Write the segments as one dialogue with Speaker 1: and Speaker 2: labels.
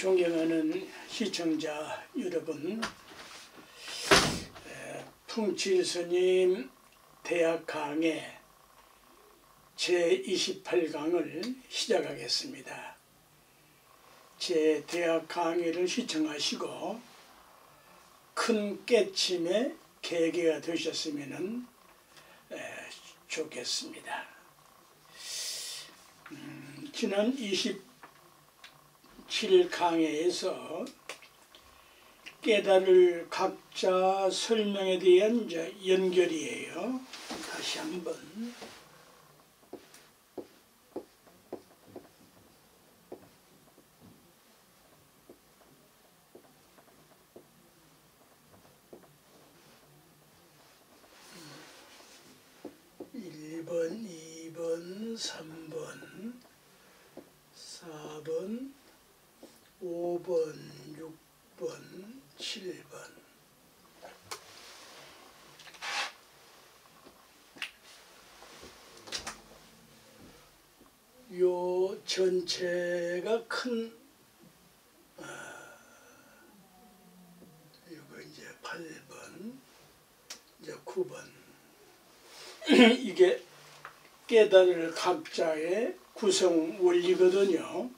Speaker 1: 존경하는 시청자 여러분, 풍칠스님 대학 강의 제28강을 시작하겠습니다. 제 대학 강의를 시청하시고 큰 깨침의 계기가 되셨으면 좋겠습니다. 지난 27강에서 깨달을 각자 설명에 대한 연결이에요. 다시 한번. (1번) (2번) (3번) (4번) (5번) (6번) (7번) 요 전체가 큰 요거 이제 8번 이제 9번 이게 깨달을 각자의 구성 원리거든요.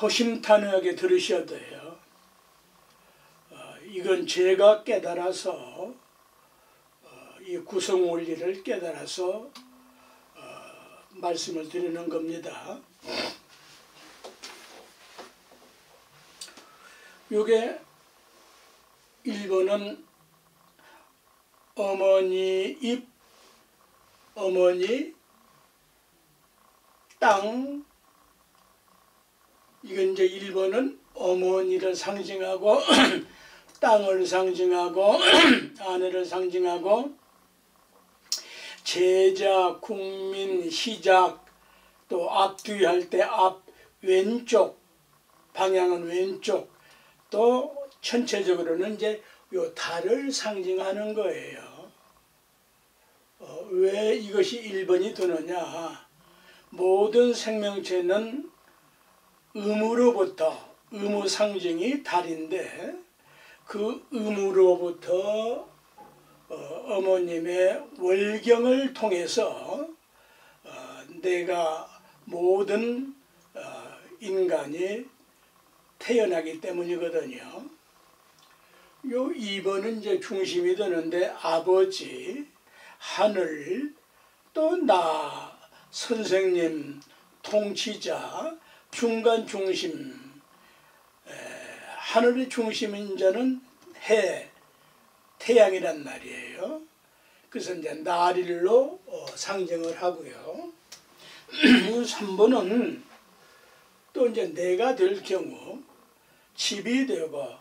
Speaker 1: 허심탄회하게 들으셔야 돼요. 이건 제가 깨달아서 이 구성 원리를 깨달아서 말씀을 드리는 겁니다. 요게 1번은 어머니 입, 어머니 땅. 이건 이제 1번은 어머니를 상징하고 땅을 상징하고 아내를 상징하고 제자, 국민, 시작, 또 앞뒤 할 때 앞 왼쪽 방향은 왼쪽, 또 전체적으로는 이제 요 달을 상징하는 거예요. 왜 이것이 1번이 되느냐? 모든 생명체는 음으로부터, 음의 상징이 달인데 그 음으로부터 어머님의 월경을 통해서 내가 모든 인간이 태어나기 때문이거든요. 요 2번은 이제 중심이 되는데 아버지, 하늘, 또 나, 선생님, 통치자, 중간 중심, 하늘의 중심인 자는 해, 태양이란 말이에요. 그래서 이제 나릴로 상징을 하고요. 3번은 또 이제 내가 될 경우 집이 되고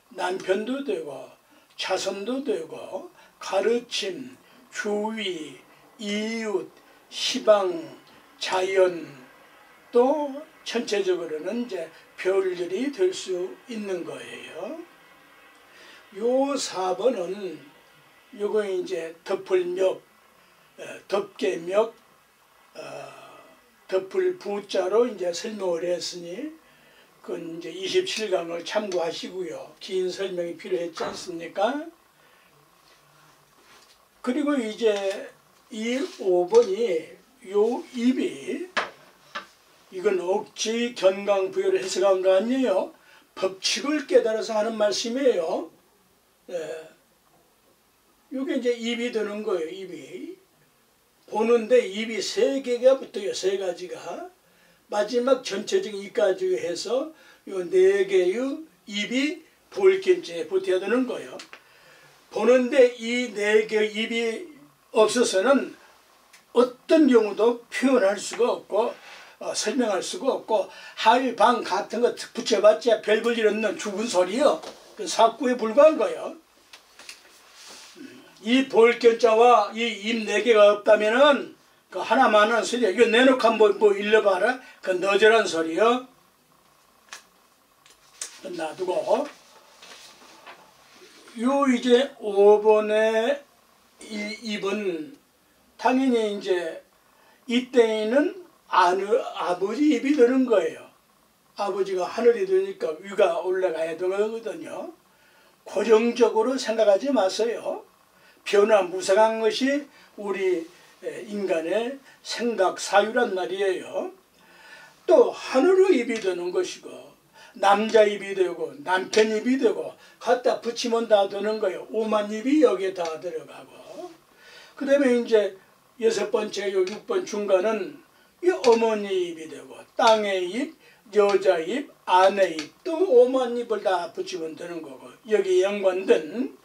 Speaker 1: 남편도 되고 자손도 되고 가르침, 주위, 이웃, 시방, 자연, 또 전체적으로는 이제 별들이 될 수 있는 거예요. 요 4번은 요거 이제 덮을멱, 덮개멱, 덮을 부자로 이제 설명을 했으니 그건 이제 27강을 참고하시고요. 긴 설명이 필요했지 않습니까? 그리고 이제 이 5번이 요 입이 이건 억지 견강부여를 해석한 거 아니에요. 법칙을 깨달아서 하는 말씀이에요. 이게 이제 입이 되는 거예요. 입이 보는데 입이 3개가 붙어요. 3가지가 마지막 전체적인 입까지 해서 요 4개의 입이 볼견자에 붙어야 되는 거예요. 보는데 이 4개의 입이 없어서는 어떤 경우도 표현할 수가 없고 설명할 수가 없고 할, 방 같은 거 붙여봤자 별 볼 일 없는 죽은 소리요. 그 사구에 불과한 거예요. 이 볼견자와 이 입 4개가 없다면은 그 하나만 하는 소리야. 이거 내놓고 한번 뭐 일러봐라. 그 너절한 소리요. 놔두고 요 이제 5번에 2번 당연히 이제 이때에는 아버지 입이 되는 거예요. 아버지가 하늘이 되니까 위가 올라가야 되거든요. 고정적으로 생각하지 마세요. 변화무쌍한 것이 우리 인간의 생각 사유란 말이에요. 또 하늘의 입이 되는 것이고 남자 입이 되고 남편 입이 되고 갖다 붙이면 다 되는 거예요. 오만 입이 여기에 다 들어가고. 그 다음에 이제 6번째 6번 중간은 이 어머니 입이 되고 땅의 입, 여자 입, 아내 입, 또 오만 입을 다 붙이면 되는 거고, 여기 연관된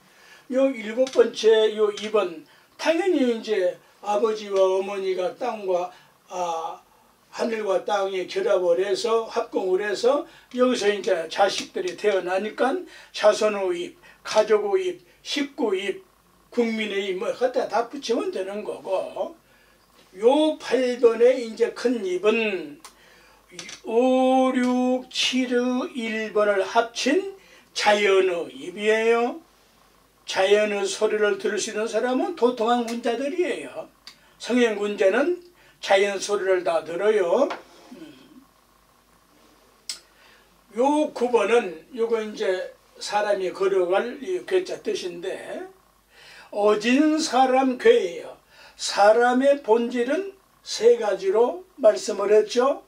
Speaker 1: 요 7번째 요 2번 당연히 이제 아버지와 어머니가 땅과 하늘과 땅이 결합을 해서 합공을 해서 여기서 이제 자식들이 태어나니까 자손의 입, 가족의 입, 식구의 입, 국민의 입 뭐 갖다 다 붙이면 되는 거고, 요 8번의 이제 큰 입은 5, 6, 7, 1번을 합친 자연의 입이에요. 자연의 소리를 들을 수 있는 사람은 도통한 군자들이에요. 성행 군자는 자연 소리를 다 들어요. 요 9번은 요거 이제 사람이 걸어갈 괴자 뜻인데, 어진 사람 괴예요. 사람의 본질은 세 가지로 말씀을 했죠.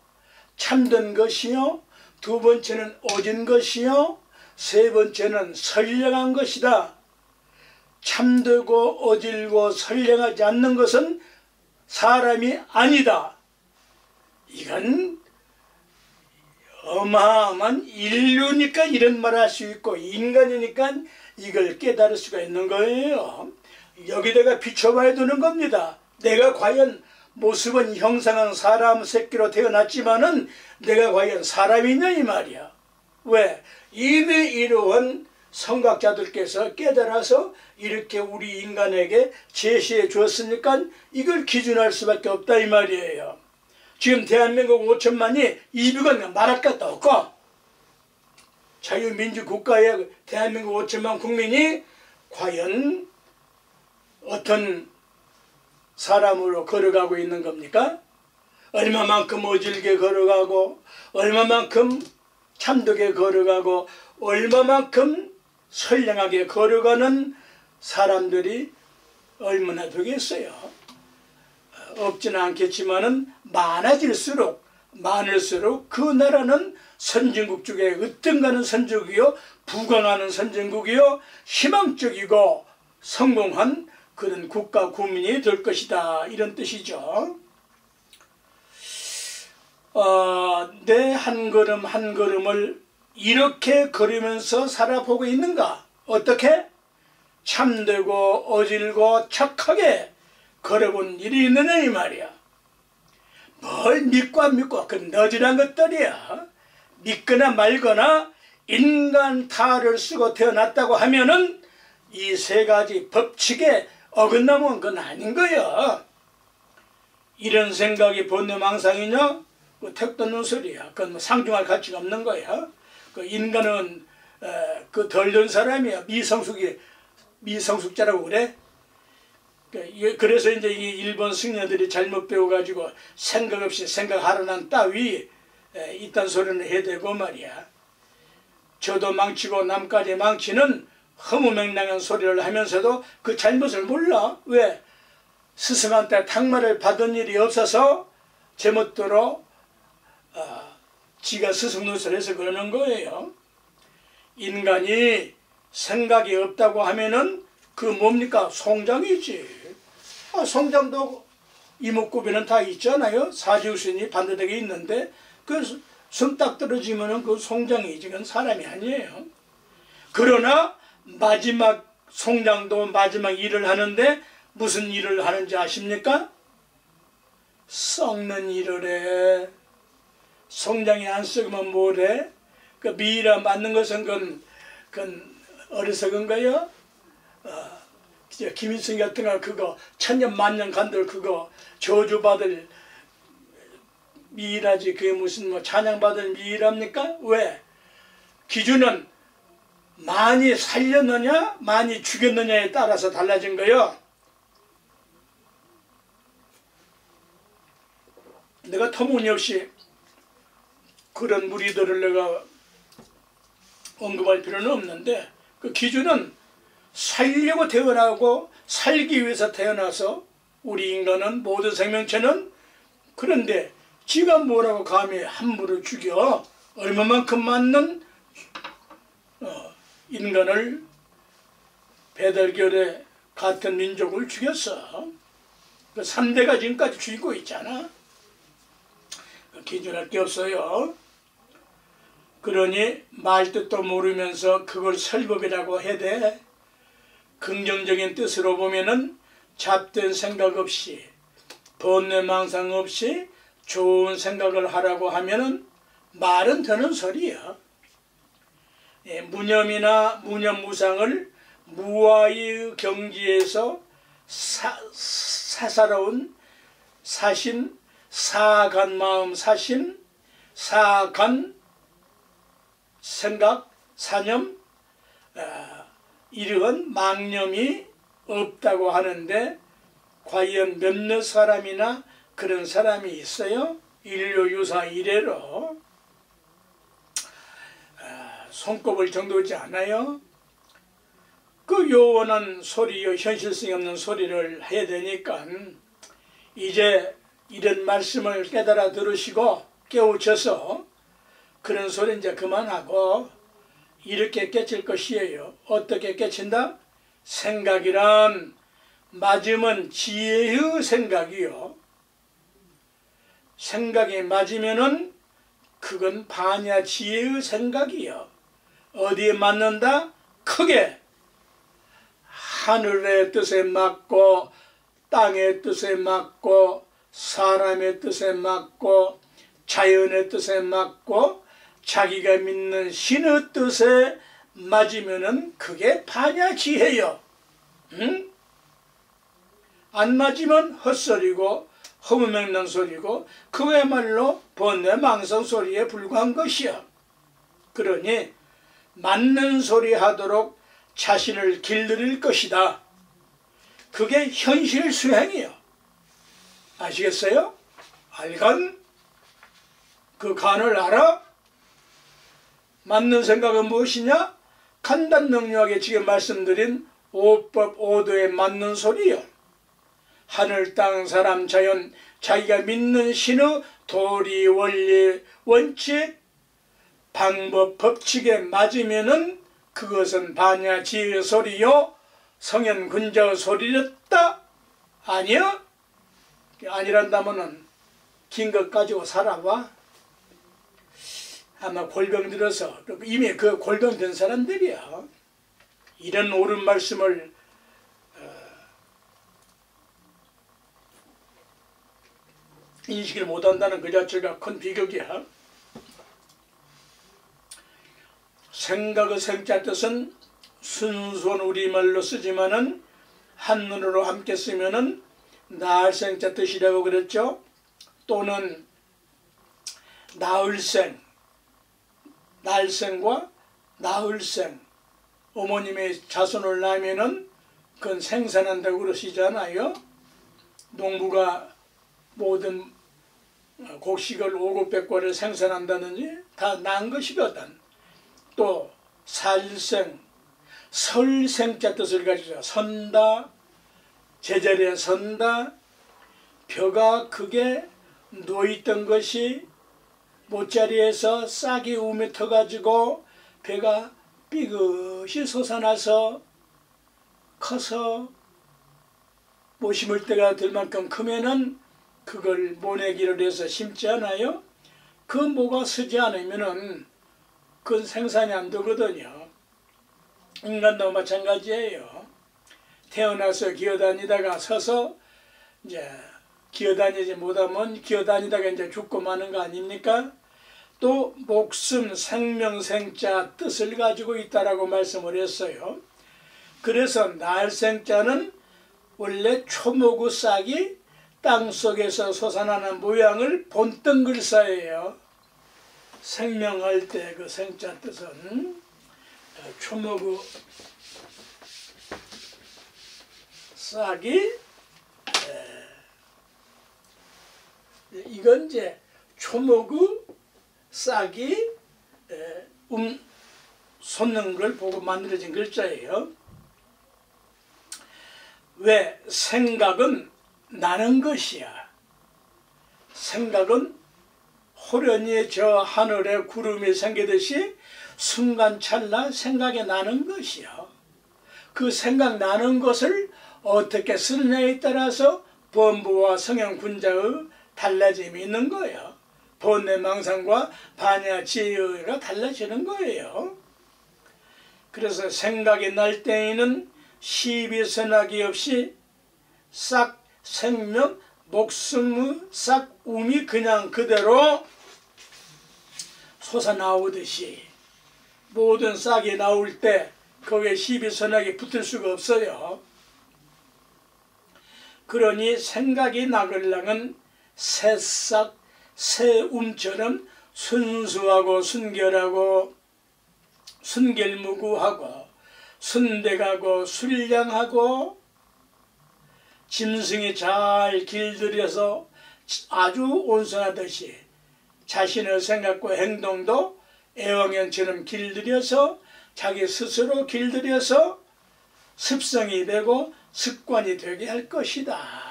Speaker 1: 참된 것이요, 두 번째는 어진 것이요, 세 번째는 선량한 것이다. 참되고 어질고 선량하지 않는 것은 사람이 아니다. 이건 어마어마한 인류니까 이런 말을 할 수 있고 인간이니까 이걸 깨달을 수가 있는 거예요. 여기다가 비춰봐야 되는 겁니다. 내가 과연 모습은 형상은 사람 새끼로 태어났지만은 내가 과연 사람이냐 이 말이야. 왜? 이미 이러한 성각자들께서 깨달아서 이렇게 우리 인간에게 제시해 주었으니까 이걸 기준할 수밖에 없다 이 말이에요. 지금 대한민국 5천만이 이비건 말할 것도 없고, 자유민주국가의 대한민국 5천만 국민이 과연 어떤 사람으로 걸어가고 있는 겁니까? 얼마만큼 어질게 걸어가고, 얼마만큼 참되게 걸어가고, 얼마만큼 선량하게 걸어가는 사람들이 얼마나 되겠어요? 없지는 않겠지만은 많을수록 그 나라는 선진국 중에 으뜸가는 선진국이요, 부강하는 선진국이요, 희망적이고 성공한 그런 국가 국민이 될 것이다, 이런 뜻이죠. 내 한 걸음 한 걸음을 이렇게 걸으면서 살아보고 있는가? 어떻게? 참되고 어질고 착하게 걸어본 일이 있느냐 이 말이야. 뭘 믿고 안 믿고 그 너지란 것들이야. 믿거나 말거나 인간 탈을 쓰고 태어났다고 하면은 이 세 가지 법칙에 어긋나면 그건 아닌 거야. 이런 생각이 본능망상이냐? 그 택도 없는 소리야. 그건 뭐 상중할 가치가 없는 거야. 그 인간은 그 덜 된 사람이야. 미성숙자라고 그래. 그래서 이제 이 일본 승려들이 잘못 배워가지고 생각 없이 생각하라는 따위 이딴 소리는 해대고 말이야. 저도 망치고 남까지 망치는 허무맹랑한 소리를 하면서도 그 잘못을 몰라. 왜? 스승한테 탕마를 받은 일이 없어서 제멋대로 지가 스승 노릇을 해서 그러는 거예요. 인간이 생각이 없다고 하면은 그 뭡니까? 송장이지. 송장도 이목구비는 다 있잖아요. 사지우신이 반듯하게 있는데 그 손 딱 떨어지면은 그 송장이지. 그건 사람이 아니에요. 그러나 마지막 송장도 마지막 일을 하는데 무슨 일을 하는지 아십니까? 썩는 일을 해. 송장이 안 썩으면 뭘 해? 그 미이라 맞는 것은 그건 어리석은 거요. 김일성 같은 거 그거 천년 만년 간들 그거 저주받을 미이라지. 그게 무슨 뭐 찬양받을 미이랍니까? 왜? 기준은 많이 살렸느냐 많이 죽였느냐에 따라서 달라진 거요. 내가 터무니없이 그런 무리들을 내가 언급할 필요는 없는데, 그 기준은 살려고 태어나고 살기 위해서 태어나서 우리 인간은, 모든 생명체는, 그런데 지가 뭐라고 감히 함부로 죽여 얼마만큼 많은 인간을, 배달결에 같은 민족을 죽였어. 그 3대가 지금까지 죽이고 있잖아. 기준할 게 없어요. 그러니 말뜻도 모르면서 그걸 설법이라고 해대 긍정적인 뜻으로 보면은 잡된 생각 없이, 번뇌망상 없이 좋은 생각을 하라고 하면은 말은 되는 소리야. 무념이나 무념무상을 무아의 경지에서 사사로운 사심, 사악한 마음 사심, 사악한 생각, 사념, 이러한 망념이 없다고 하는데, 과연 몇몇 사람이나 그런 사람이 있어요? 인류 유사 이래로 손꼽을 정도지 않아요? 그 요원한 소리요, 현실성이 없는 소리를 해야 되니까 이제 이런 말씀을 깨달아 들으시고 깨우쳐서 그런 소리 이제 그만하고 이렇게 깨칠 것이에요. 어떻게 깨친다? 생각이란 맞으면 지혜의 생각이요. 생각이 맞으면은 그건 반야 지혜의 생각이요. 어디에 맞는다? 크게 하늘의 뜻에 맞고, 땅의 뜻에 맞고, 사람의 뜻에 맞고, 자연의 뜻에 맞고, 자기가 믿는 신의 뜻에 맞으면은 그게 반야 지혜요. 응? 안 맞으면 헛소리고 허무맹랑 소리고 그야말로 번뇌망상 소리에 불과한 것이야. 그러니 맞는 소리 하도록 자신을 길들일 것이다. 그게 현실 수행이요. 아시겠어요? 알간? 그 간을 알아? 맞는 생각은 무엇이냐? 간단명료하게 지금 말씀드린 오법 오도에 맞는 소리요. 하늘, 땅, 사람, 자연, 자기가 믿는 신의 도리, 원리, 원칙, 방법, 법칙에 맞으면은 그것은 반야 지혜의 소리요. 성현 군자의 소리였다? 아니요? 아니란다면은 긴 것 가지고 살아봐. 아마 골병 들어서 이미 그 골병 든 사람들이야. 이런 옳은 말씀을 인식을 못한다는 그 자체가 큰 비극이야. 생각의 생자 뜻은 순수한 우리말로 쓰지만은 한문으로 함께 쓰면은 나을 생자 뜻이라고 그랬죠. 또는 나을생, 날생과 나을생, 어머님의 자손을 낳으면은 그건 생산한다고 그러시잖아요. 농부가 모든 곡식을 500배꼴을 생산한다느니 다 난 것이거든. 또 살생, 설생자 뜻을 가지고 선다, 제자리에 선다, 벼가 크게 누워있던 것이 못자리에서 싹이 우며 터가지고 배가 삐긋이 솟아나서 커서 못 심을 때가 될 만큼 크면은 그걸 모내기를 해서 심지 않아요? 그 모가 서지 않으면은 그건 생산이 안 되거든요. 인간도 마찬가지예요. 태어나서 기어다니다가 서서 이제 기어다니지 못하면 기어다니다가 이제 죽고 마는 거 아닙니까? 또 목숨, 생명, 생자 뜻을 가지고 있다라고 말씀을 했어요. 그래서 날생자는 원래 초목의 싹이 땅속에서 솟아나는 모양을 본뜬 글자예요. 생명할 때 그 생자 뜻은 초목의 싹이 이건 이제 초목의 싹이 솟는 걸 보고 만들어진 글자예요. 왜? 생각은 나는 것이야. 생각은 호련히 저 하늘에 구름이 생기듯이 순간찰나 생각이 나는 것이야. 그 생각나는 것을 어떻게 쓰느냐에 따라서 범부와 성형군자의 달라짐이 있는 거예요. 번뇌망상과 반야지혜가 달라지는 거예요. 그래서 생각이 날 때에는 시비선악이 없이 싹 생명, 목숨의 싹 움이 그냥 그대로 솟아나오듯이 모든 싹이 나올 때 거기에 시비선악이 붙을 수가 없어요. 그러니 생각이 나글랑은 새싹, 새움처럼 순수하고 순결하고 순결무구하고 순백하고 순량하고 짐승이 잘 길들여서 아주 온순하듯이 자신의 생각과 행동도 애완견처럼 길들여서 자기 스스로 길들여서 습성이 되고 습관이 되게 할 것이다.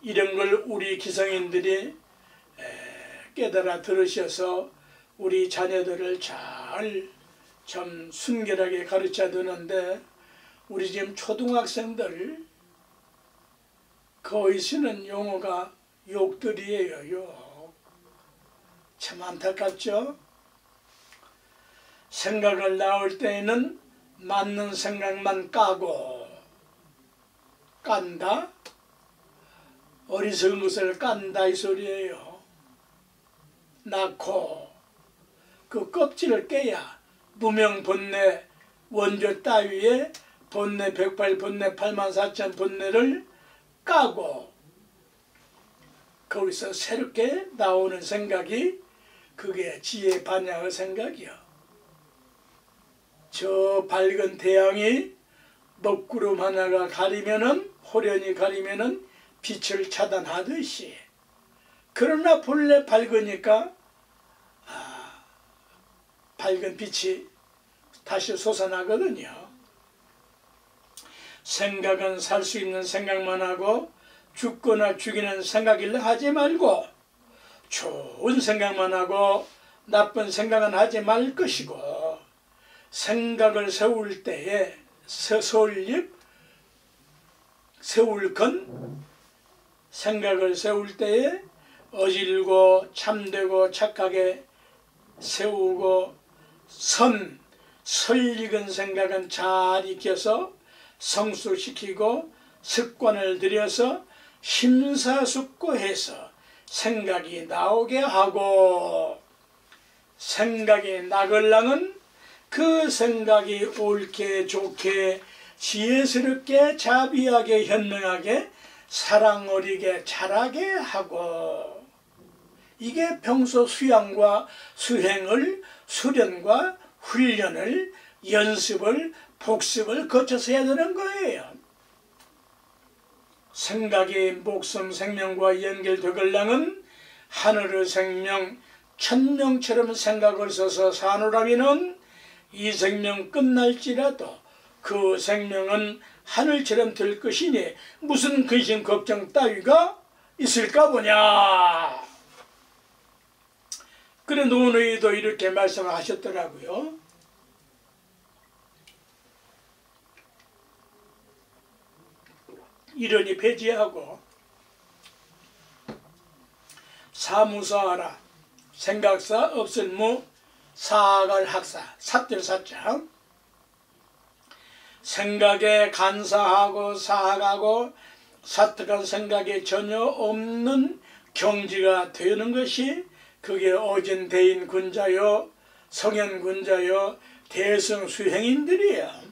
Speaker 1: 이런 걸 우리 기성인들이 깨달아 들으셔서 우리 자녀들을 잘 참 순결하게 가르쳐 두는데 우리 지금 초등학생들 거의 쓰는 용어가 욕들이에요. 욕. 참 안타깝죠? 생각을 나올 때에는 맞는 생각만 까고 깐다? 어리석은 것을 깐다 이 소리예요. 낳고 그 껍질을 깨야 무명 본뇌 원조 따위에 본뇌 108, 본뇌 84,000 본뇌를 까고 거기서 새롭게 나오는 생각이 그게 지혜 반야의 생각이요. 저 밝은 태양이 먹구름 하나가 가리면은 호련히 가리면은 빛을 차단하듯이 그러나 본래 밝으니까 밝은 빛이 다시 솟아나거든요. 생각은 살 수 있는 생각만 하고 죽거나 죽이는 생각을 하지 말고 좋은 생각만 하고 나쁜 생각은 하지 말 것이고 생각을 세울 때에 세울건 생각을 세울 때에 어질고 참되고 착하게 세우고 설익은 생각은 잘 익혀서 성숙시키고 습관을 들여서 심사숙고해서 생각이 나오게 하고 생각이 나걸랑은 그 생각이 옳게 좋게 지혜스럽게 자비하게 현명하게 사랑 어리게 자라게 하고 이게 평소 수양과 수행을 수련과 훈련을 연습을 복습을 거쳐서 해야 되는 거예요. 생각이 목숨 생명과 연결되걸랑은 하늘의 생명 천명처럼 생각을 써서 사노라면은 이 생명 끝날지라도 그 생명은 하늘처럼 될 것이니 무슨 근심 걱정 따위가 있을까 보냐. 그래 노노이도 이렇게 말씀하셨더라고요. 이러니 폐지하고 사무사하라. 생각사 없을무 사갈학사 삿들사자 생각에 간사하고 사학하고 사특한 생각이 전혀 없는 경지가 되는 것이 그게 어진대인 군자요 성현 군자요 대승 수행인들이야.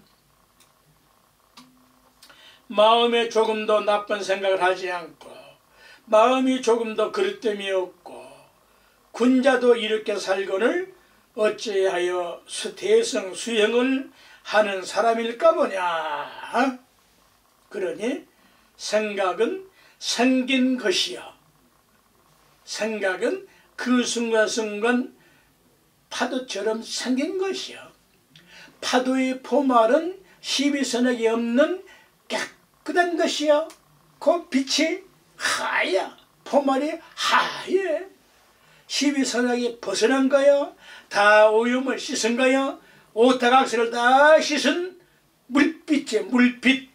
Speaker 1: 마음에 조금 더 나쁜 생각을 하지 않고 마음이 조금 더 그릇됨이 없고 군자도 이렇게 살거늘 어찌하여 대승 수행을 하는 사람일까 보냐. 그러니 생각은 생긴 것이요. 생각은 그 순간순간 파도처럼 생긴 것이요. 파도의 포말은 시비선악이 없는 깨끗한 것이요. 그 빛이 하얘. 포말이 하얘. 시비선악이 벗어난 거요. 다 오염을 씻은 거요. 오타각스를 다 씻은 물빛이에요. 물빛.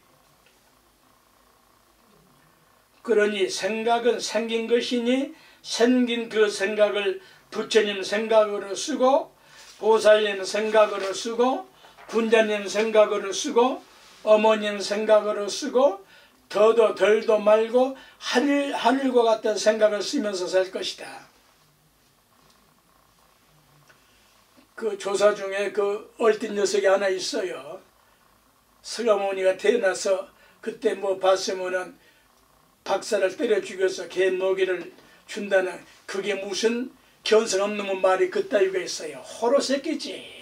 Speaker 1: 그러니 생각은 생긴 것이니 생긴 그 생각을 부처님 생각으로 쓰고 보살님 생각으로 쓰고 군자님 생각으로 쓰고 어머님 생각으로 쓰고 더도 덜도 말고 하늘과 같은 생각을 쓰면서 살 것이다. 그 조사 중에 그 얼핏 녀석이 하나 있어요. 서가모니가 태어나서 그때 뭐 봤으면은 박사를 때려 죽여서 개 먹이를 준다는 그게 무슨 견성 없는 말이 그따위가 있어요. 호로 새끼지.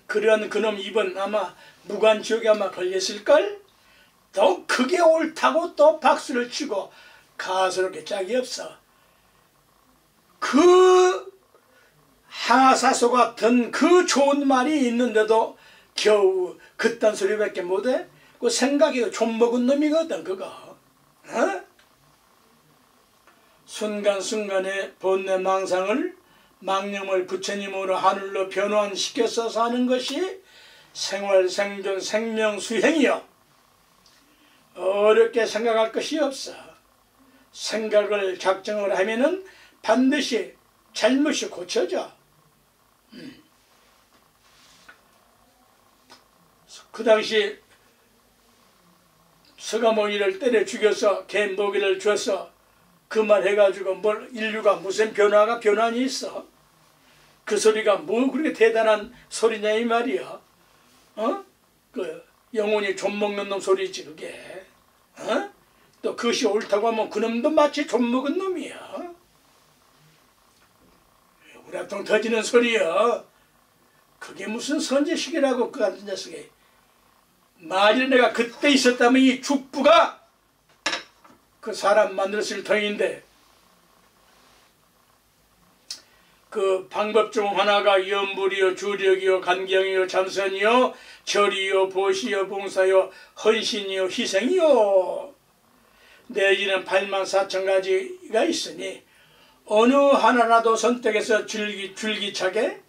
Speaker 1: 그런 그놈 입은 아마 무간지옥에 아마 걸렸을걸? 또 그게 옳다고 또 박수를 치고 가소롭게 짝이 없어. 그 하사소 같은 그 좋은 말이 있는데도 겨우 그딴 소리밖에 못해? 그 생각이 좀 먹은 놈이거든 그거. 어? 순간순간의 본내망상을 망념을 부처님으로 하늘로 변환시켜서 사는 것이 생활, 생존, 생명, 수행이요. 어렵게 생각할 것이 없어. 생각을 작정을 하면은 반드시 잘못이 고쳐져. 그 당시 서가모니를 때려 죽여서 개 먹이를 줘서 그 말 해가지고 뭘 인류가 무슨 변환이 있어? 그 소리가 뭐 그렇게 대단한 소리냐 이 말이야. 어? 그 영혼이 좀 먹는 놈 소리지 그게. 어? 또 그것이 옳다고 하면 그놈도 마치 좀 먹은 놈이야. 우라통 터지는 소리야. 그게 무슨 선지식이라고 그 같은 녀석이. 만일 내가 그때 있었다면 이 죽부가 그 사람 만들었을 터인데 그 방법 중 하나가 염불이요 주력이요 간경이요 참선이요 절이요 보시요 봉사요 헌신이요 희생이요 내지는 84,000가지가 있으니 어느 하나라도 선택해서 줄기차게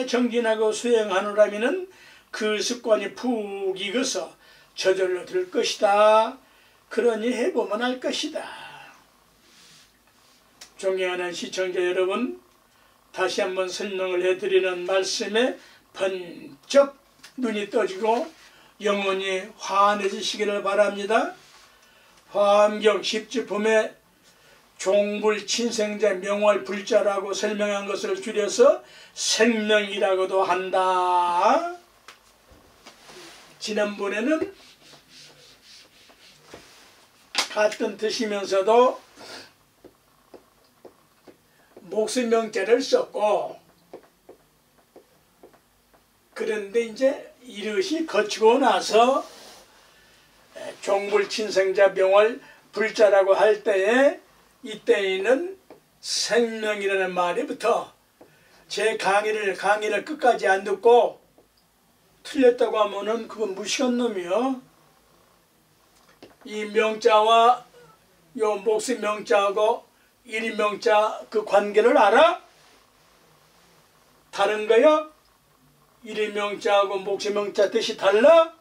Speaker 1: 정진하고 수행하노라면은 그 습관이 푹 익어서 저절로 들 것이다. 그러니 해보면 알 것이다. 존경하는 시청자 여러분, 다시 한번 설명을 해드리는 말씀에 번쩍 눈이 떠지고 영혼이 환해지시기를 바랍니다. 화엄경 10지품에 종불친생자 명월 불자라고 설명한 것을 줄여서 생명이라고도 한다. 지난번에는 같은 뜻이면서도 목수명자를 썼고 그런데 이제 이것이 거치고 나서 종불친생자 명월 불자라고 할 때에 이때에는 생명이라는 말이 붙어 제 강의를 끝까지 안 듣고 틀렸다고 하면은 그건 무식한 놈이요. 이 명자와 요 목수 명자하고 일인 명자 그 관계를 알아? 다른 거요? 일인 명자하고 목수 명자 뜻이 달라?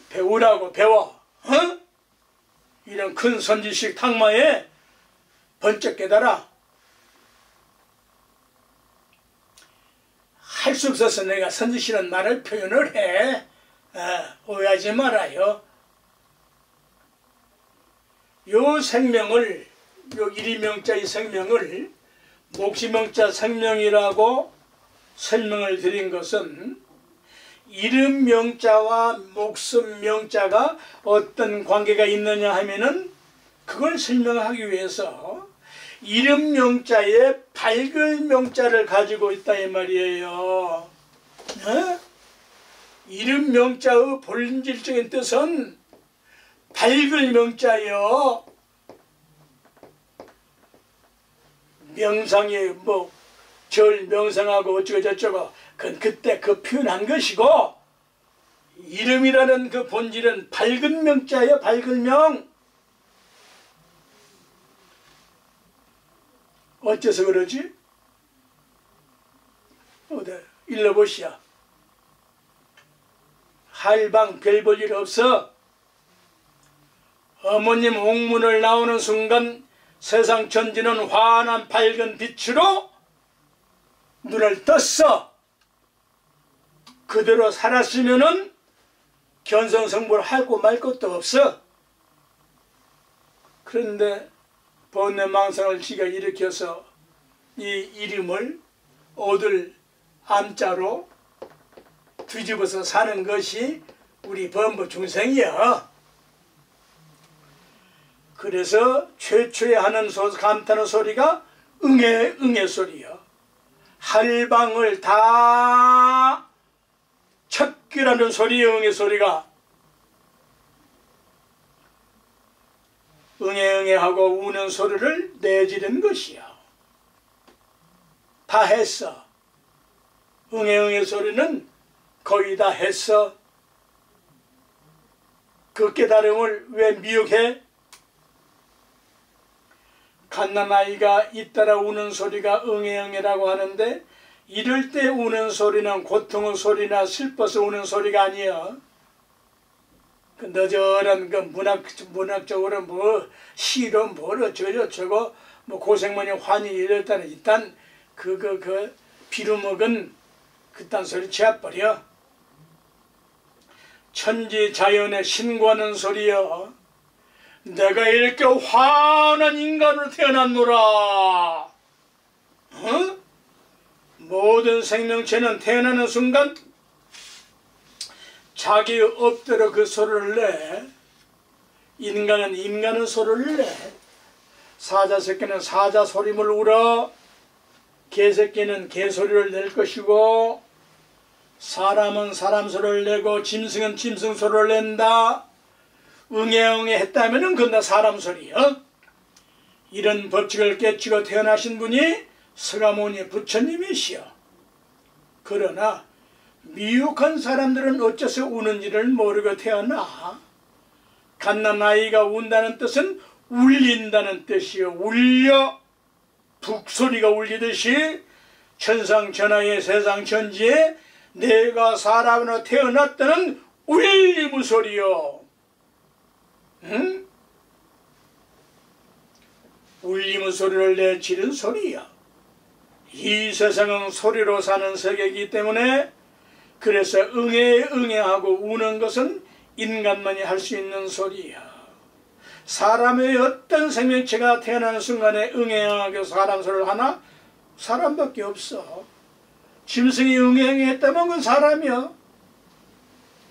Speaker 1: 배우라고 배워. 어? 이런 큰 선지식 탕마에 번쩍 깨달아. 할 수 없어서 내가 선지식이라는 말을 표현을 해. 오해하지 말아요. 요 생명을, 요 일이명자의 생명을 목시명자 생명이라고 설명을 드린 것은 이름명자와 목숨명자가 어떤 관계가 있느냐 하면은 그걸 설명하기 위해서 이름명자에 밝을 명자를 가지고 있다 이 말이에요. 어? 이름명자의 본질적인 뜻은 밝을 명자요. 명상이 뭐 절 명상하고 어쩌고 저쩌고 그건 그때 그 표현한 것이고, 이름이라는 그 본질은 밝은 명자예요. 밝은 명. 어째서 그러지? 어디 일러보시오. 할방 별 볼 일 없어. 어머님 옥문을 나오는 순간 세상 천지는 환한 밝은 빛으로 눈을 떴어. 그대로 살았으면은 견성성불 하고 말 것도 없어. 그런데 번뇌망상을 지가 일으켜서 이 이름을 얻을 암자로 뒤집어서 사는 것이 우리 범부 중생이야. 그래서 최초에 하는 감탄의 소리가 응애 응애 소리야. 할방을 다 척결하는 소리야. 응애 소리가 응애 응애 하고 우는 소리를 내지른 것이야. 다 했어. 응애 응애 소리는 거의 다 했어. 그 깨달음을 왜 미혹해? 갓난아이가 잇따라 우는 소리가 응애응애라고 하는데, 이럴 때 우는 소리는 고통의 소리나 슬퍼서 우는 소리가 아니야. 그 너저런 그 문학적으로 뭐 시로 뭐로 저거 뭐 고생머니 환희 이럴 때는 일단 그 비루먹은 그딴 소리 치워버려. 천지 자연에 신고하는 소리여. 내가 이렇게 환한 인간으로 태어났노라. 어? 모든 생명체는 태어나는 순간 자기 업대로 그 소리를 내. 인간은 인간의 소리를 내. 사자 새끼는 사자 소리를 울어. 개새끼는 개소리를 낼 것이고, 사람은 사람 소리를 내고 짐승은 짐승 소리를 낸다. 응애응애 했다면은 그건 다 사람 소리야. 이런 법칙을 깨치고 태어나신 분이 서가모니 부처님이시여. 그러나 미혹한 사람들은 어째서 우는지를 모르고 태어나. 갓난아이가 운다는 뜻은 울린다는 뜻이요. 울려 북소리가 울리듯이 천상천하의 세상 천지에 내가 사람으로 태어났다는 울림의 소리요. 응? 울림의 소리를 내치는 소리야. 이 세상은 소리로 사는 세계이기 때문에, 그래서 응애응애하고 우는 것은 인간만이 할 수 있는 소리야. 사람의 어떤 생명체가 태어나는 순간에 응애응애하고 사람 소리를 하나? 사람밖에 없어. 짐승이 응애응애했다면 그건 사람이야.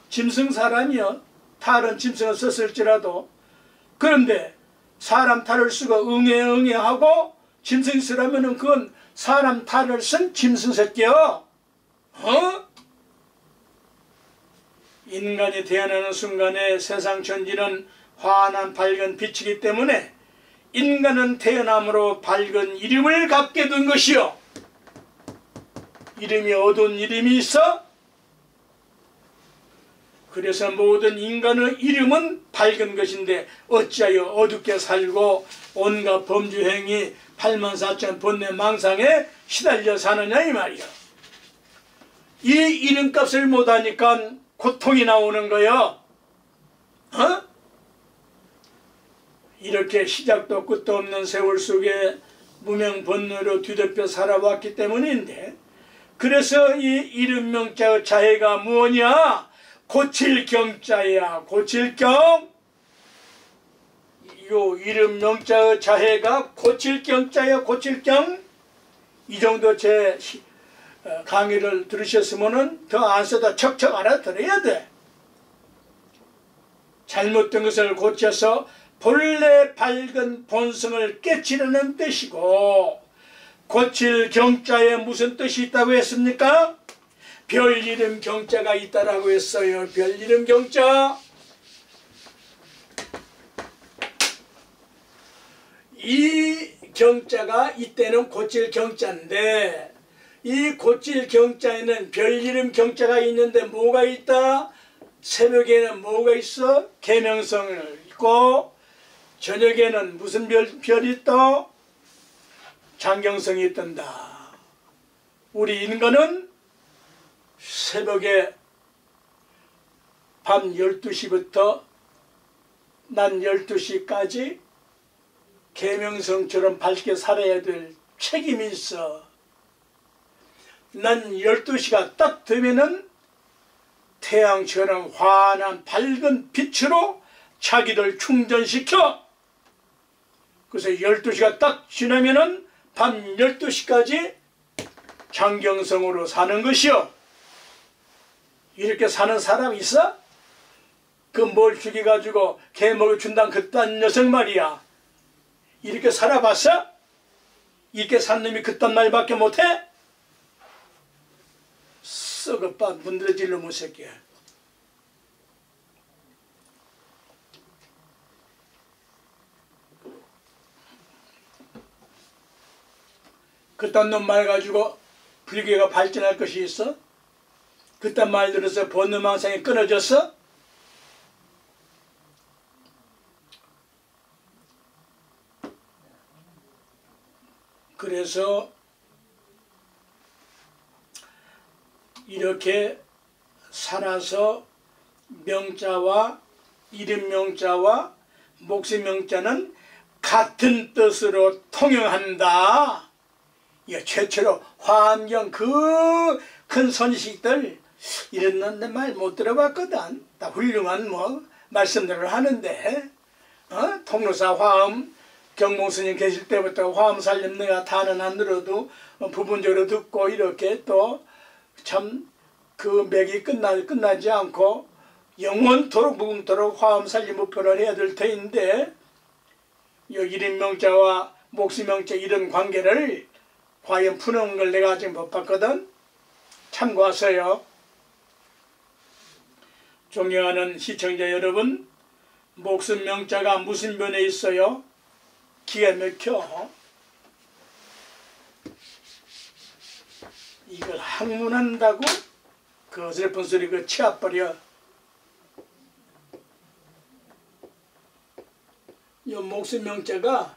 Speaker 1: 짐승 사람이야. 탈은 짐승을 썼을지라도. 그런데 사람 탈을 쓰고 응애응애하고 짐승이 쓰라면 그건 사람 탈을 쓴 짐승 새끼야. 어? 인간이 태어나는 순간에 세상 천지는 환한 밝은 빛이기 때문에 인간은 태어남으로 밝은 이름을 갖게 된 것이요. 이름이 어두운 이름이 있어? 그래서 모든 인간의 이름은 밝은 것인데 어찌하여 어둡게 살고 온갖 범죄행위 84,000 번뇌망상에 시달려 사느냐 이 말이야. 이 이름값을 못하니까 고통이 나오는 거야. 어? 이렇게 시작도 끝도 없는 세월 속에 무명번뇌로 뒤덮여 살아왔기 때문인데, 그래서 이 이름명자의 자해가 무엇이냐? 고칠경자야. 고칠경. 요 이름명자의 자해가 고칠경자야. 고칠경. 이 정도 제 강의를 들으셨으면 더 안 써도 척척 알아들어야 돼. 잘못된 것을 고쳐서 본래 밝은 본성을 깨치려는 뜻이고, 고칠 경자에 무슨 뜻이 있다고 했습니까? 별 이름 경자가 있다라고 했어요. 별 이름 경자. 이 경자가 이때는 고칠 경자인데 이 고칠 경자에는 별이름 경자가 있는데 뭐가 있다? 새벽에는 뭐가 있어? 계명성을 있고 저녁에는 무슨 별이 떠? 장경성이 뜬다. 우리 인간은 새벽에 밤 12시부터 낮 12시까지 계명성처럼 밝게 살아야 될 책임이 있어. 난 12시가 딱 되면은 태양처럼 환한 밝은 빛으로 자기를 충전시켜. 그래서 12시가 딱 지나면은 밤 12시까지 장경성으로 사는 것이요. 이렇게 사는 사람 있어? 그 뭘 죽여가지고 개먹여 준다는 그딴 녀석 말이야. 이렇게 살아봤어? 이렇게 산 놈이 그딴 말밖에 못해? 썩어빠 문드러질 놈의 새끼야. 그딴 놈 말 가지고 불교가 발전할 것이 있어? 그딴 말 들어서 본능망상이 끊어졌어? 그래서 이렇게 살아서 명자와 이름 명자와 목숨 명자는 같은 뜻으로 통용한다. 이거 최초로 화엄경 그 큰 선식들 이런 말 못 들어봤거든. 다 훌륭한 말씀들을 하는데 통로사 화엄 경몽스님 계실 때부터 화엄 살림 내가 다는 안 들어도 부분적으로 듣고 이렇게 또 참 그 맥이 끝나지 않고 영원토록 묵음토록 화엄 살림 목표를 해야 될 터인데 이 이름명자와 목수명자 이런 관계를 과연 푸는 걸 내가 아직 못 봤거든. 참고하세요. 존경하는 시청자 여러분, 목수명자가 무슨 변에 있어요? 기가 막혀. 이걸 학문한다고? 그 어설픈 소리 그 치워버려. 이 목수명자가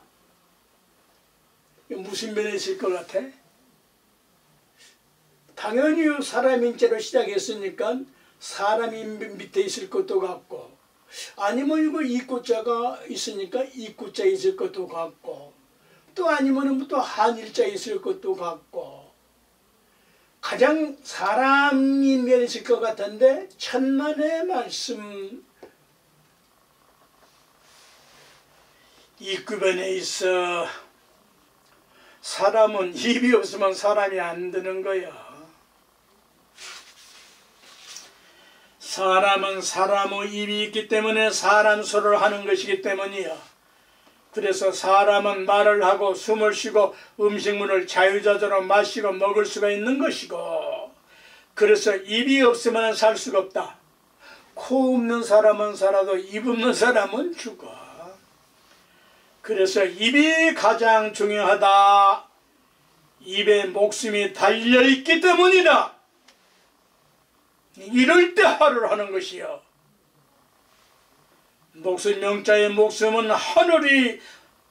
Speaker 1: 무슨 면에 있을 것 같아? 당연히 사람인자로 시작했으니까 사람이 밑에 있을 것도 같고, 아니면 이거 이꼬자가 있으니까 이꼬자 있을 것도 같고, 또 아니면 또 한일자 있을 것도 같고, 가장 사람이 면에 있을 것 같은데 천만의 말씀 이구변에 있어. 사람은 입이 없으면 사람이 안 되는 거야. 사람은 사람의 입이 있기 때문에 사람 소리를 하는 것이기 때문이야. 그래서 사람은 말을 하고 숨을 쉬고 음식물을 자유자재로 마시고 먹을 수가 있는 것이고, 그래서 입이 없으면 살 수가 없다. 코 없는 사람은 살아도 입 없는 사람은 죽어. 그래서 입이 가장 중요하다. 입에 목숨이 달려있기 때문이다. 이럴 때 화를 하는 것이요. 목숨 명자의 목숨은 하늘이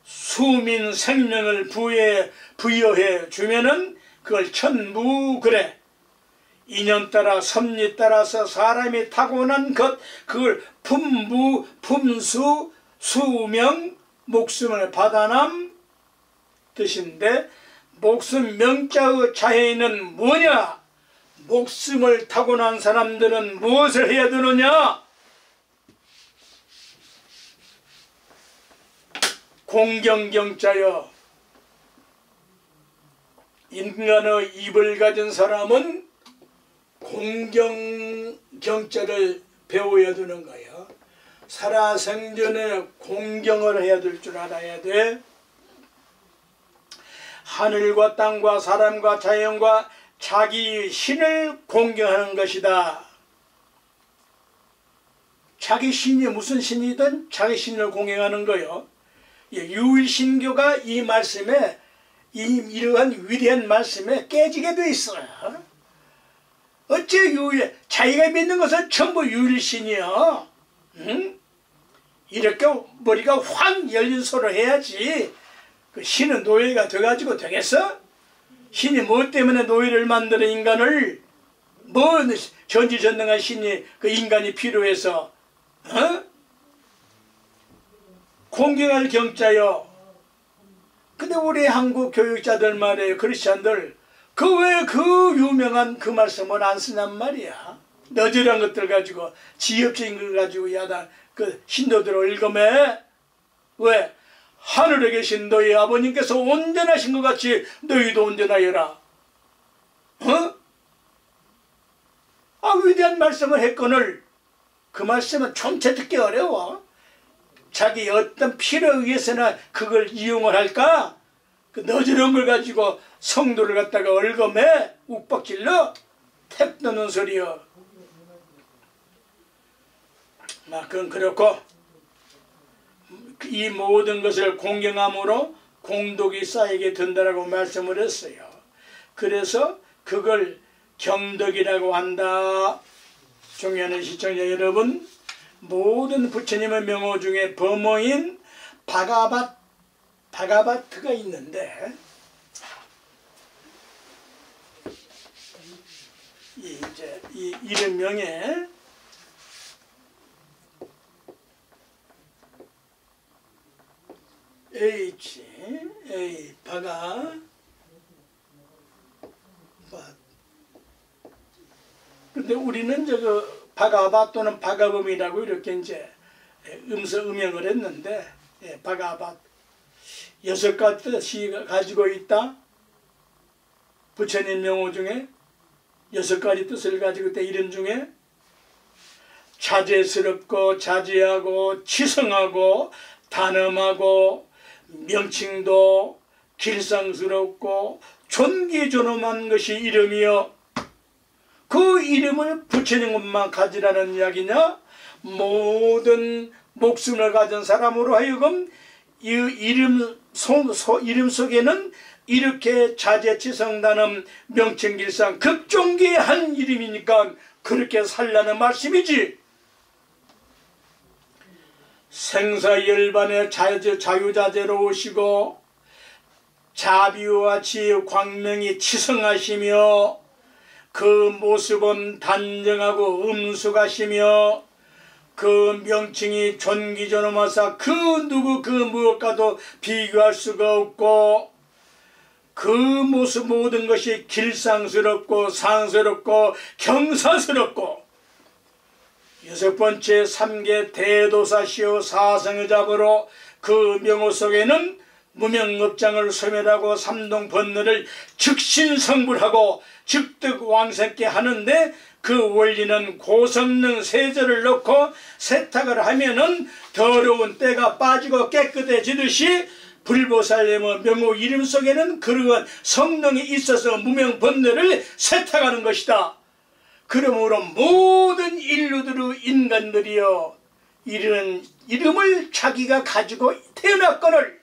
Speaker 1: 수민 생명을 부여해 주면은 그걸 천무그래. 인연 따라 섭리 따라서 사람이 타고난 것, 그걸 품부, 품수, 수명, 목숨을 받아남 뜻인데, 목숨 명자의 자해는 뭐냐? 목숨을 타고난 사람들은 무엇을 해야 되느냐? 공경경자여. 인간의 입을 가진 사람은 공경경자를 배워야 되는 거예요. 살아생전에 공경을 해야 될 줄 알아야 돼. 하늘과 땅과 사람과 자연과 자기 신을 공경하는 것이다. 자기 신이 무슨 신이든 자기 신을 공경하는 거요. 유일신교가 이 말씀에 이러한 위대한 말씀에 깨지게 돼 있어요. 어째 자기가 믿는 것은 전부 유일신이요. 응? 이렇게 머리가 확 열린 소를 해야지. 그 신은 노예가 돼가지고 되겠어? 신이 뭐 때문에 노예를 만드는 인간을, 뭐 전지전능한 신이 그 인간이 필요해서, 공경할 경자요. 근데 우리 한국 교육자들 말이에요, 크리스찬들, 왜 그 유명한 그 말씀을 안 쓰냔 말이야. 너저런 것들 가지고, 지엽적인 걸 가지고 야단 그 신도들을 읽음해. 왜? 하늘에 계신 너희 아버님께서 온전하신 것 같이 너희도 온전하여라. 위대한 말씀을 했거늘 그 말씀은 좀체 듣기 어려워. 자기 어떤 필요에 의해서나 그걸 이용을 할까? 그 너저런 걸 가지고 성도를 갖다가 얼검해 욱박질러 택 넣는 소리여. 그건 그렇고, 이 모든 것을 공경함으로 공덕이 쌓이게 된다라고 말씀을 했어요. 그래서 그걸 경덕이라고 한다. 존경하는 시청자 여러분, 모든 부처님의 명호 중에 범어인 바가바트가 있는데, 이 이름명에 근데 우리는 바가바 또는 바가범이라고 이렇게 이제 음명을 했는데, 바가바 6가지 뜻이 가지고 있다. 부처님 명호 중에 6가지 뜻을 가지고 있다. 이름 중에 자제스럽고 자제하고 치성하고 단엄하고 명칭도 길상스럽고 존귀존엄한 것이 이름이요. 그 이름을 부처님 것만 가지라는 이야기냐? 모든 목숨을 가진 사람으로 하여금 이 이름 속에는 이렇게 자제치성단엄 명칭길상 극존귀한 이름이니까 그렇게 살라는 말씀이지. 생사열반의 자유자재로우시고 자비와 지혜 광명이 치성하시며 그 모습은 단정하고 음숙하시며 그 명칭이 존귀존엄하사 그 누구 그 무엇과도 비교할 수가 없고 그 모습 모든 것이 길상스럽고 상스럽고 경사스럽고 6번째 삼계 대도사시오 사성의 잡으로 그 명호 속에는 무명업장을 소멸하고 삼동번뇌를 즉신성불하고 즉득왕생케 하는데 그 원리는 고성능 세제를 넣고 세탁을 하면은 더러운 때가 빠지고 깨끗해지듯이 불보살님의 명호 이름 속에는 그러한 성능이 있어서 무명번뇌를 세탁하는 것이다. 그러므로 모든 인류들의 인간들이여 이런 이름을 자기가 가지고 태어났거늘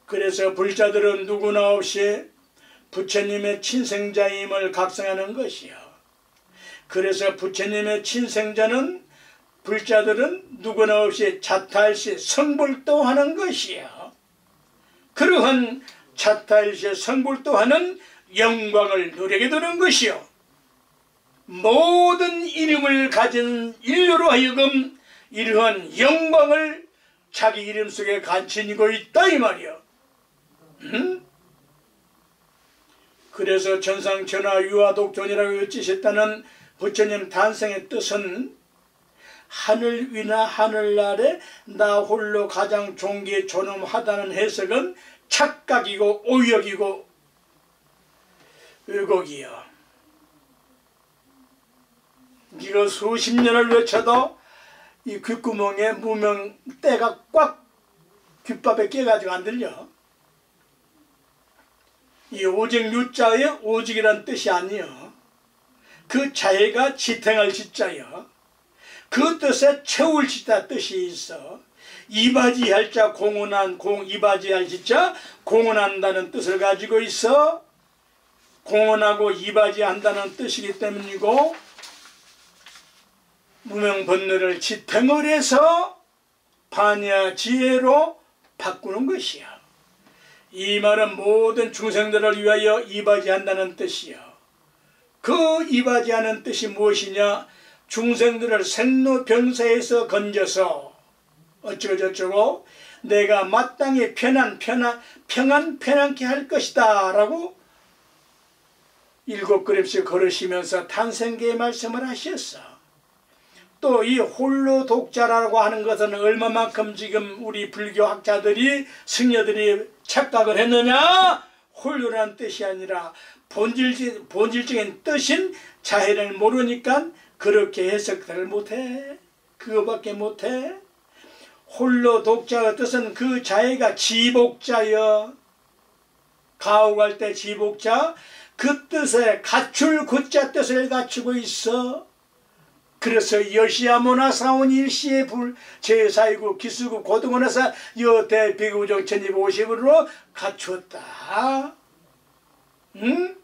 Speaker 1: 그래서 불자들은 누구나 없이 부처님의 친생자임을 각성하는 것이요. 그래서 부처님의 친생자는 불자들은 누구나 없이 자타일시 성불도하는 것이요. 그러한 자타일시 성불도하는 영광을 누리게 되는 것이요. 모든 이름을 가진 인류로 하여금 이러한 영광을 자기 이름 속에 간직하고 있다 이 말이요. 그래서 전상천하 유아독존이라고 여찌셨다는 부처님 탄생의 뜻은 하늘 위나 하늘 아래 나 홀로 가장 존귀 존엄하다는 해석은 착각이고 오역이고 왜곡이요. 이거 수십 년을 외쳐도 이 귓구멍에 무명 때가 꽉 귓밥에 끼어가지고 안 들려. 이 오직 유자의 오직이란 뜻이 아니요. 그 자해가 지탱할 지자요. 그 뜻에 채울지다 뜻이 있어. 이바지할 자 공헌한 이바지할 지자 공헌한다는 뜻을 가지고 있어. 공헌하고 이바지한다는 뜻이기 때문이고, 무명번뇌를 지탱을 해서 반야 지혜로 바꾸는 것이야. 이 말은 모든 중생들을 위하여 이바지한다는 뜻이야. 그 이바지하는 뜻이 무엇이냐? 중생들을 생로병사에서 건져서 어쩌고저쩌고 내가 마땅히 평안케 할 것이다 라고 7걸음씩 걸으시면서 탄생계의 말씀을 하셨어. 또 이 홀로 독자라고 하는 것은 얼마만큼 지금 우리 불교학자들이 승려들이 착각을 했느냐? 홀로란 뜻이 아니라 본질적인 뜻인 자해를 모르니까 그렇게 해석을 못해. 그거밖에 못해. 홀로 독자의 뜻은 그 자해가 지복자여. 가옥할 때 지복자, 그 뜻에 갖출 구자 뜻을 갖추고 있어. 그래서 여시야모나 사원 일시의 불 제사이고 기수고 고등원에서 여대 비구정 천입 50으로 갖추었다. 응?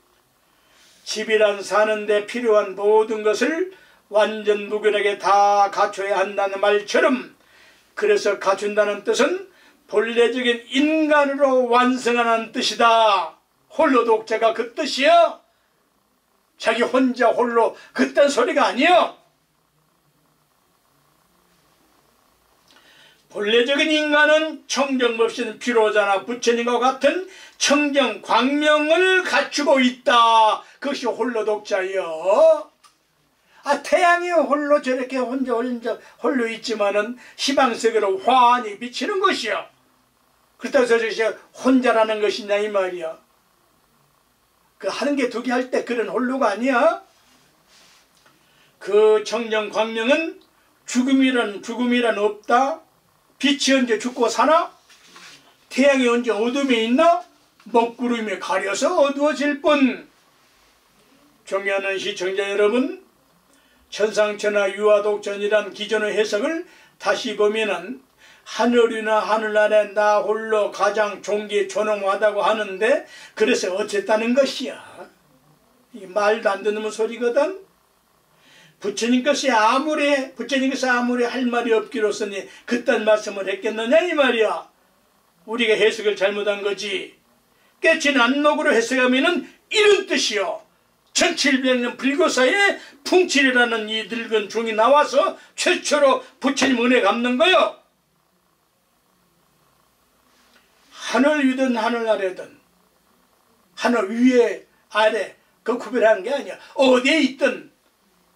Speaker 1: 집이란 사는데 필요한 모든 것을 완전 무결하게 다 갖춰야 한다는 말처럼, 그래서 갖춘다는 뜻은 본래적인 인간으로 완성하는 뜻이다. 홀로 독자가 그 뜻이야. 자기 혼자 홀로 그딴 소리가 아니야. 본래적인 인간은 청정법신 피로자나 부처님과 같은 청정 광명을 갖추고 있다. 그것이 홀로 독자여. 태양이 홀로 저렇게 혼자 홀로 있지만은 희망색으로 환히 비치는 것이요. 그렇다고 해서 저것이 혼자라는 것이냐 이 말이야. 그 하는 게 두 개 할 때 그런 홀로가 아니야. 그 청정 광명은 죽음이란 없다. 빛이 언제 죽고 사나? 태양이 언제 어둠에 있나? 먹구름에 가려서 어두워질 뿐. 존경하는 시청자 여러분, 천상천하 유화독전이란 기존의 해석을 다시 보면은 하늘 위나 하늘 아래 나 홀로 가장 존귀존엄하다고 하는데, 그래서 어쨌다는 것이야. 이 말도 안 듣는 소리거든. 부처님께서 아무리 할 말이 없기로서니 그딴 말씀을 했겠느냐 이 말이야. 우리가 해석을 잘못한 거지. 깨친 안목으로 해석하면은 이런 뜻이요. 1700년 불교사에 풍칠이라는 이 늙은 중이 나와서 최초로 부처님 은혜 갚는 거요. 하늘 위든 하늘 아래든, 하늘 위에 아래 그 구별하는 게 아니야. 어디에 있든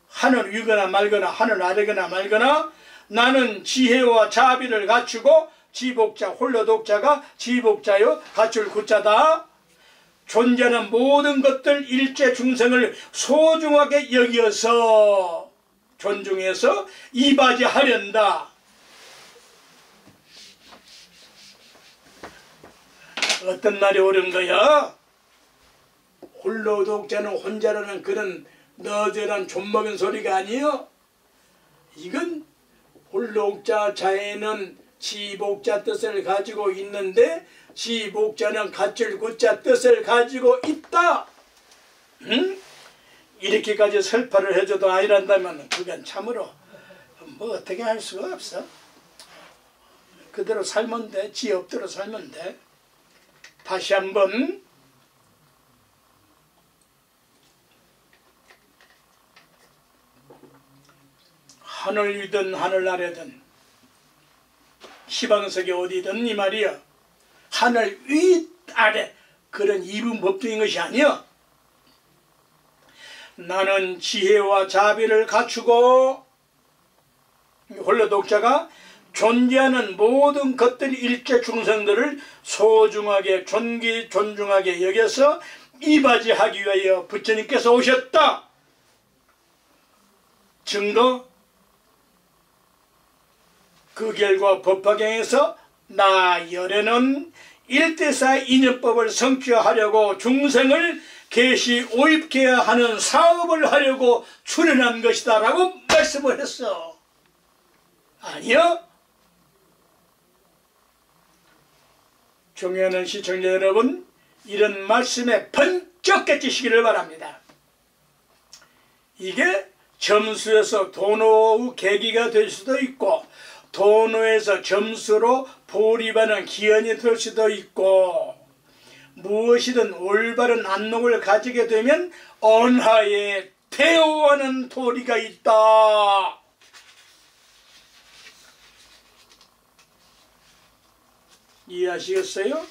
Speaker 1: 하늘 위거나 말거나 하늘 아래거나 말거나 나는 지혜와 자비를 갖추고 지복자 홀로 독자가 지복자요 갖출 구자다. 존재하는 모든 것들 일체 중생을 소중하게 여기어서 존중해서 이바지하련다. 어떤 말이 옳은 거야? 홀로 독자는 혼자라는 그런 너저런 존먹은 소리가 아니요. 이건 홀로독자 자에는 지복자 뜻을 가지고 있는데 지복자는 갖출 구자 뜻을 가지고 있다. 응? 이렇게까지 설파를 해줘도 아니란다면 그건 참으로 뭐 어떻게 할 수가 없어. 그대로 살면 돼. 지 업대로 살면 돼. 다시 한번 하늘 위든 하늘 아래든 시방석이 어디든 이 말이야. 하늘 위 아래 그런 이분법적인 것이 아니야. 나는 지혜와 자비를 갖추고 홀로 독자가 존재하는 모든 것들이 일체 중생들을 소중하게 존중하게 여겨서 이바지하기 위하여 부처님께서 오셨다. 증거 그 결과 법화경에서 나 열에는 일대사 인연법을 성취하려고 중생을 계시 오입케 하는 사업을 하려고 출현한 것이다 라고 말씀을 했어. 아니요. 존경하는 시청자 여러분, 이런 말씀에 번쩍 깨치시기를 바랍니다. 이게 점수에서 도노의 계기가 될 수도 있고, 도노에서 점수로 보립하는 기원이 될 수도 있고, 무엇이든 올바른 안목을 가지게 되면 언하에 태호하는 도리가 있다. 이해하시겠어요?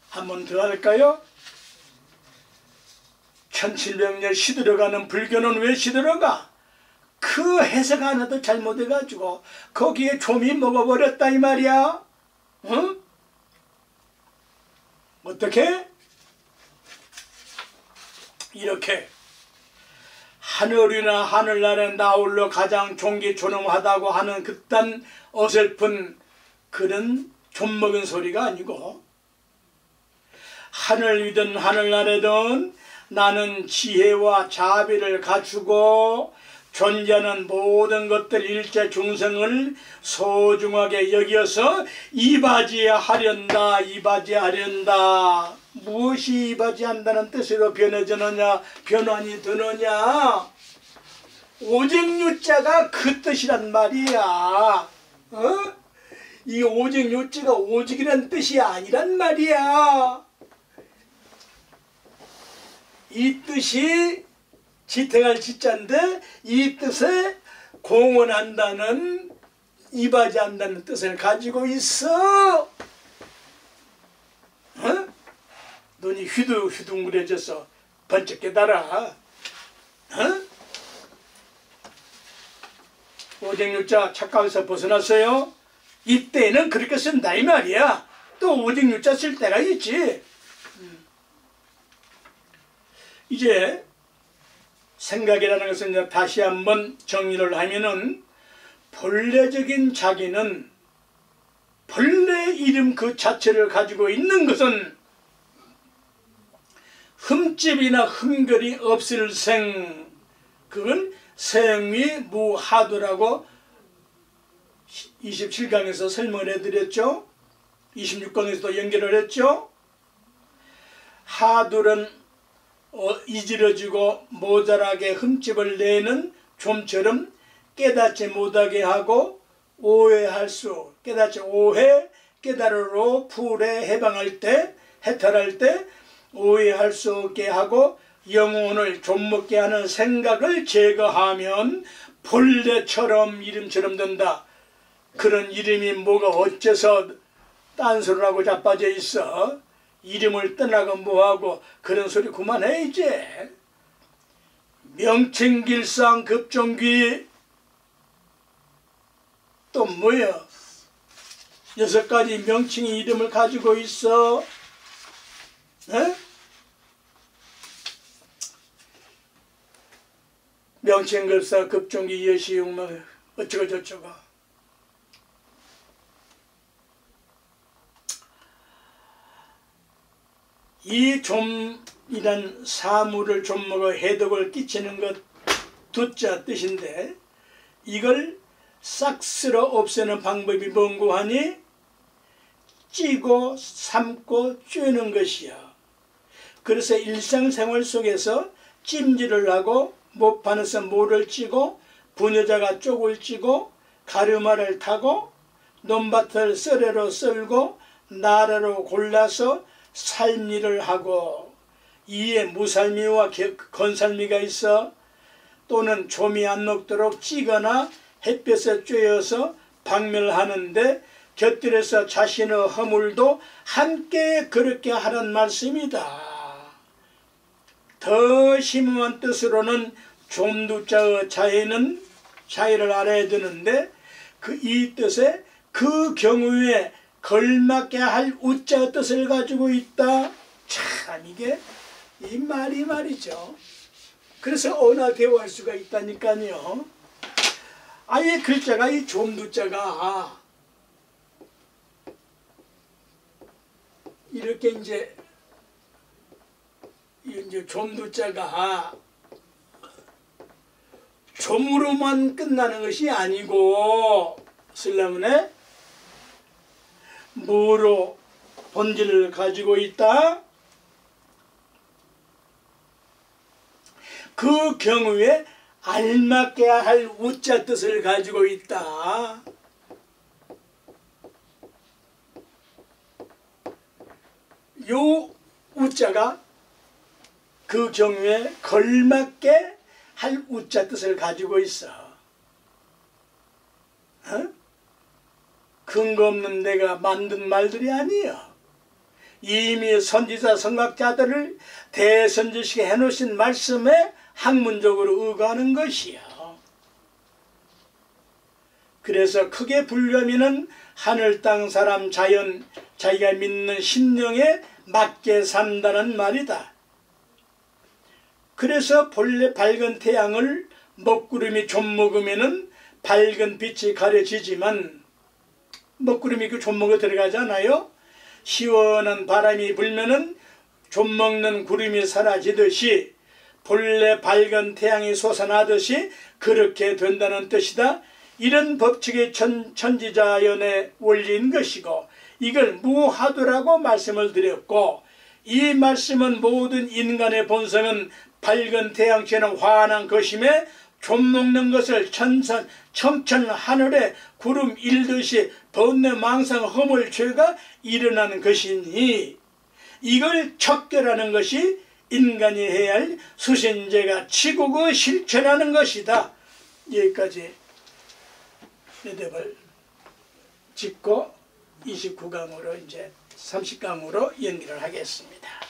Speaker 1: 한 번 더 할까요? 1700년 시들어가는 불교는 왜 시들어가? 그 해석 하나도 잘못해가지고 거기에 좀이 먹어버렸다 이 말이야. 응? 어떻게? 이렇게 하늘이나 하늘나라에 나홀로 가장 존귀존엄하다고 하는 그딴 어설픈 그런 좀먹은 소리가 아니고, 하늘 위든 하늘나라든 나는 지혜와 자비를 갖추고 존재하는 모든 것들 일체 중생을 소중하게 여기어서 이바지하련다. 이바지하련다. 무엇이 이바지한다는 뜻으로 변해지느냐, 변환이 되느냐? 오직유자가 그 뜻이란 말이야. 이 오직유자가 오직이란 뜻이 아니란 말이야. 이 뜻이 지탱할 지자인데, 이 뜻에 공헌한다는, 이바지한다는 뜻을 가지고 있어. 눈이 휘둥휘둥그레져서 번쩍 깨달아. 오직유자 착각에서 벗어났어요. 이때는 그렇게 쓴다 이 말이야. 또 오직유자 쓸 때가 있지. 이제 생각이라는 것은 이제 다시 한번 정리를 하면은, 본래적인 자기는 본래 이름 그 자체를 가지고 있는 것은 흠집이나 흠결이 없을 생, 그건 생위 무하두라고 27강에서 설명을 해드렸죠. 26강에서도 연결을 했죠. 하두는 이지러지고 모자라게 흠집을 내는 좀처럼 깨닫지 못하게 하고 오해할 수, 깨닫지 오해, 깨달으로 풀에 해방할 때, 해탈할 때 오해할 수 없게 하고 영혼을 좀먹게 하는 생각을 제거하면 본래처럼 이름처럼 된다. 그런 이름이 뭐가 어째서 딴소리라고 자빠져 있어? 이름을 떠나고 뭐하고 그런 소리 그만해 이제. 명칭길상 급종귀 또 뭐야? 6가지 명칭의 이름을 가지고 있어. 에? 명칭글사 급종귀 여시용 뭐 어쩌고 저쩌고. 이 좀이란 사물을 좀먹어 해독을 끼치는 것 두자 뜻인데, 이걸 싹 쓸어 없애는 방법이 뭔고 하니 찌고 삶고 쬐는 것이야. 그래서 일상생활 속에서 찜질을 하고 못판에서 모를 찌고 부녀자가 쪽을 찌고 가르마를 타고 논밭을 썰애로 썰고 나라로 골라서 삶일을 하고, 이에 무살미와 건살미가 있어 또는 좀이 안 녹도록 찌거나 햇볕에 쬐어서 박멸하는데 곁들여서 자신의 허물도 함께 그렇게 하란 말씀이다. 더 심오한 뜻으로는 좀두자의 자의를 알아야 되는데, 이 뜻에 그 경우에 걸맞게 할 우자 뜻을 가지고 있다. 참 이게 이 말이 말이죠. 그래서 언어대화할 수가 있다니까요. 아예 글자가 이 좀두자가 이렇게 이제 좀두자가 좀으로만 끝나는 것이 아니고 슬라문에 무로 본질을 가지고 있다. 그 경우에 알맞게 할 우자 뜻을 가지고 있다. 요 우자가 그 경우에 걸맞게 할 우자 뜻을 가지고 있어. 근거 없는 내가 만든 말들이 아니야. 이미 선지자 선각자들을 대선지식에 해놓으신 말씀에 학문적으로 의거하는 것이야. 그래서 크게 분류하면은 하늘 땅 사람 자연 자기가 믿는 심령에 맞게 산다는 말이다. 그래서 본래 밝은 태양을 먹구름이 좀 먹으면은 밝은 빛이 가려지지만 먹구름이 그 좀 먹어 들어가잖아요. 시원한 바람이 불면은 좀 먹는 구름이 사라지듯이 본래 밝은 태양이 솟아나듯이 그렇게 된다는 뜻이다. 이런 법칙의 천지자연의 원리인 것이고 이걸 무하도라고 말씀을 드렸고 이 말씀은 모든 인간의 본성은 밝은 태양처럼 환한 것임에 좀 먹는 것을 청천 하늘에 구름 일듯이 번뇌 망상 허물 죄가 일어나는 것이니 이걸 척결하는 것이 인간이 해야 할 수신제가 치국의 실천하는 것이다. 여기까지 매듭을 짓고 29강으로 이제 30강으로 연기를 하겠습니다.